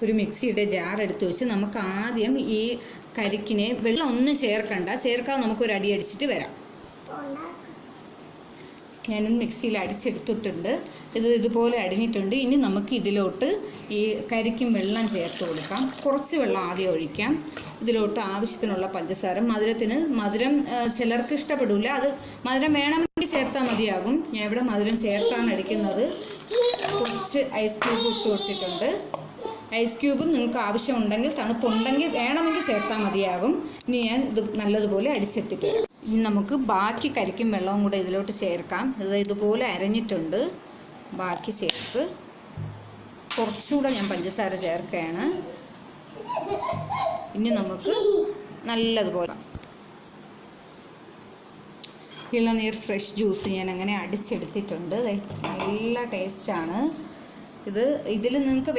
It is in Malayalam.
ഒരു മിക്സിയുടെ ജാർ എടുത്ത് വെച്ച് നമുക്ക് ആദ്യം ഈ കരിക്കിനെ വെള്ളം ഒന്നും ചേർക്കാതെ നമുക്കൊരു അടി അടിച്ചിട്ട് വരാം. ഞാനിന്ന് മിക്സിയിൽ അടിച്ചെടുത്തിട്ടുണ്ട്. ഇതുപോലെ അടിഞ്ഞിട്ടുണ്ട്. ഇനി നമുക്ക് ഇതിലോട്ട് ഈ കരിക്കും വെള്ളം ചേർത്ത് കൊടുക്കാം. കുറച്ച് വെള്ളം ആദ്യം ഒഴിക്കാം. ഇതിലോട്ട് ആവശ്യത്തിനുള്ള പഞ്ചസാര. മധുരം ചിലർക്ക് ഇഷ്ടപ്പെടില്ല, അത് മധുരം വേണമെങ്കിൽ ചേർത്താൽ മതിയാകും. ഞാൻ ഇവിടെ മധുരം ചേർത്താണ് അടിക്കുന്നത്. കുറച്ച് ഐസ് ക്യൂബ് ഇട്ട് കൊടുത്തിട്ടുണ്ട്. ഐസ് ക്യൂബ് നിങ്ങൾക്ക് ആവശ്യമുണ്ടെങ്കിൽ, തണുപ്പുണ്ടെങ്കിൽ വേണമെങ്കിൽ ചേർത്താൽ മതിയാകും. ഇനി ഞാൻ ഇത് നല്ലതുപോലെ അടിച്ചെടുത്തിട്ട് വരാം. ഇനി നമുക്ക് ബാക്കി കരിക്കും വെള്ളവും കൂടെ ഇതിലോട്ട് ചേർക്കാം. ഇതുപോലെ അരഞ്ഞിട്ടുണ്ട്. ബാക്കി ചേർത്ത് കുറച്ചുകൂടെ ഞാൻ പഞ്ചസാര ചേർക്കുകയാണ്. ഇനി നമുക്ക് നല്ലതുപോലെ ഇളനീർ ഫ്രഷ് ജ്യൂസ് ഞാൻ അങ്ങനെ അടിച്ചെടുത്തിട്ടുണ്ട്. നല്ല ടേസ്റ്റാണ് ഇതിൽ നിങ്ങൾക്ക്